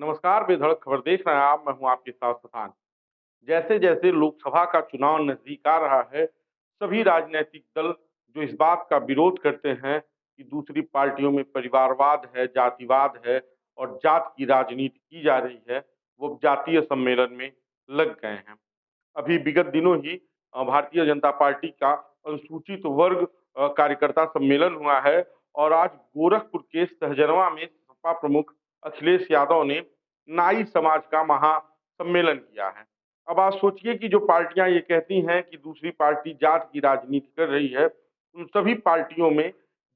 नमस्कार, बेधड़क खबर देख रहे हैं आप। मैं हूं आपके साथ शशांक। जैसे जैसे लोकसभा का चुनाव नजदीक आ रहा है, सभी राजनीतिक दल जो इस बात का विरोध करते हैं कि दूसरी पार्टियों में परिवारवाद है, जातिवाद है और जात की राजनीति की जा रही है, वो जातीय सम्मेलन में लग गए हैं। अभी विगत दिनों ही भारतीय जनता पार्टी का अनुसूचित वर्ग कार्यकर्ता सम्मेलन हुआ है और आज गोरखपुर के सहजनवा में सपा प्रमुख अखिलेश यादव ने नाई समाज का महासम्मेलन किया है। अब आप सोचिए कि जो पार्टियां ये कहती हैं कि दूसरी पार्टी जात की राजनीति कर रही है, उन सभी पार्टियों में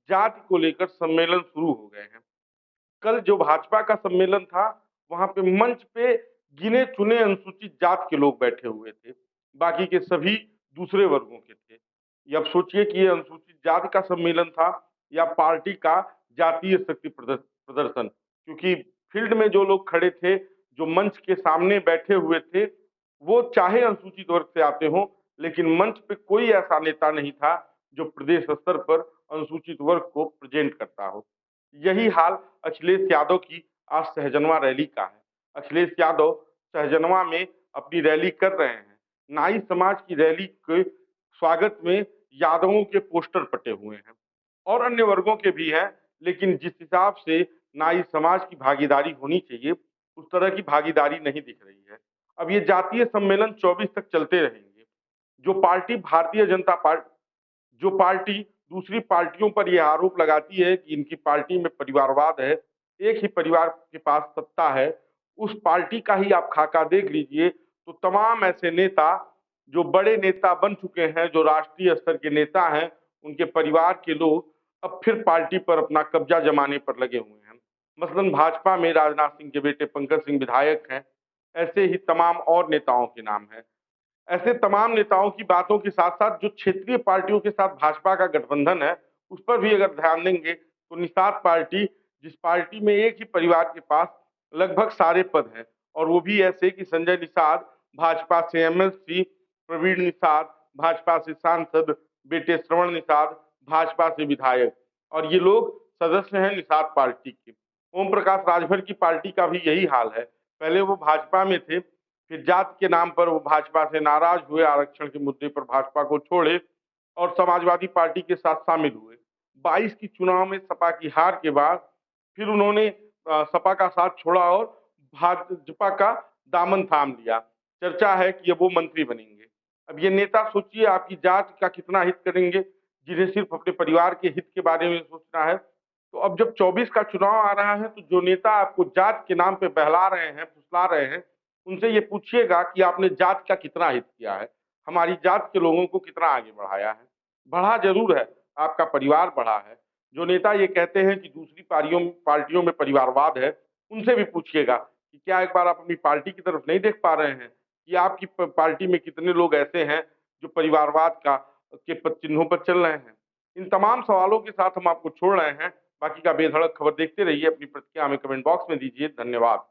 जाति को लेकर सम्मेलन शुरू हो गए हैं। कल जो भाजपा का सम्मेलन था, वहां पे मंच पे गिने चुने अनुसूचित जात के लोग बैठे हुए थे, बाकी के सभी दूसरे वर्गों के थे। ये अब सोचिए कि ये अनुसूचित जाति का सम्मेलन था या पार्टी का जातीय शक्ति प्रदर्शन, क्योंकि फील्ड में जो लोग खड़े थे, जो मंच के सामने बैठे हुए थे, वो चाहे अनुसूचित वर्ग से आते हों, लेकिन मंच पे कोई ऐसा नेता नहीं था जो प्रदेश स्तर पर अनुसूचित वर्ग को प्रेजेंट करता हो। यही हाल अखिलेश यादव की आज सहजनवा रैली का है। अखिलेश यादव सहजनवा में अपनी रैली कर रहे हैं। नाई समाज की रैली के स्वागत में यादवों के पोस्टर पटे हुए हैं और अन्य वर्गों के भी हैं, लेकिन जिस हिसाब से नाई समाज की भागीदारी होनी चाहिए, उस तरह की भागीदारी नहीं दिख रही है। अब ये जातीय सम्मेलन 24 तक चलते रहेंगे। जो पार्टी भारतीय जनता पार्टी जो पार्टी दूसरी पार्टियों पर यह आरोप लगाती है कि इनकी पार्टी में परिवारवाद है, एक ही परिवार के पास सत्ता है, उस पार्टी का ही आप खाका देख लीजिए, तो तमाम ऐसे नेता जो बड़े नेता बन चुके हैं, जो राष्ट्रीय स्तर के नेता हैं, उनके परिवार के लोग अब फिर पार्टी पर अपना कब्जा जमाने पर लगे हुए हैं। मसलन भाजपा में राजनाथ सिंह के बेटे पंकज सिंह विधायक हैं, ऐसे ही तमाम और नेताओं के नाम हैं। ऐसे तमाम नेताओं की बातों के साथ-साथ जो क्षेत्रीय पार्टियों के साथ भाजपा का गठबंधन है, उस पर भी अगर ध्यान देंगे तो निषाद पार्टी, जिस पार्टी में एक ही परिवार के पास लगभग सारे पद हैं और वो भी ऐसे कि संजय निषाद भाजपा से एमएलसी, प्रवीण निषाद भाजपा से सांसद, बेटे श्रवण निषाद भाजपा से विधायक और ये लोग सदस्य हैं निषाद पार्टी के। ओम प्रकाश राजभर की पार्टी का भी यही हाल है। पहले वो भाजपा में थे, फिर जात के नाम पर वो भाजपा से नाराज हुए, आरक्षण के मुद्दे पर भाजपा को छोड़े और समाजवादी पार्टी के साथ शामिल हुए। 22 की चुनाव में सपा की हार के बाद फिर उन्होंने सपा का साथ छोड़ा और भाजपा का दामन थाम लिया। चर्चा है कि अब वो मंत्री बनेंगे। अब ये नेता सोचिए आपकी जात का कितना हित करेंगे, जिन्हें सिर्फ अपने परिवार के हित के बारे में सोचना है। तो अब जब 24 का चुनाव आ रहा है, तो जो नेता आपको जात के नाम पे बहला रहे हैं, फुसला रहे हैं, उनसे ये पूछिएगा कि आपने जात का कितना हित किया है, हमारी जात के लोगों को कितना आगे बढ़ाया है। बढ़ा जरूर है, आपका परिवार बढ़ा है। जो नेता ये कहते हैं कि दूसरी पार्टियों में परिवारवाद है, उनसे भी पूछिएगा कि क्या एक बार आप अपनी पार्टी की तरफ नहीं देख पा रहे हैं कि आपकी पार्टी में कितने लोग ऐसे हैं जो परिवारवाद का के चिन्हों पर चल रहे हैं। इन तमाम सवालों के साथ हम आपको छोड़ रहे हैं। बाकी का बेधड़क खबर देखते रहिए। अपनी प्रतिक्रिया हमें कमेंट बॉक्स में दीजिए। धन्यवाद।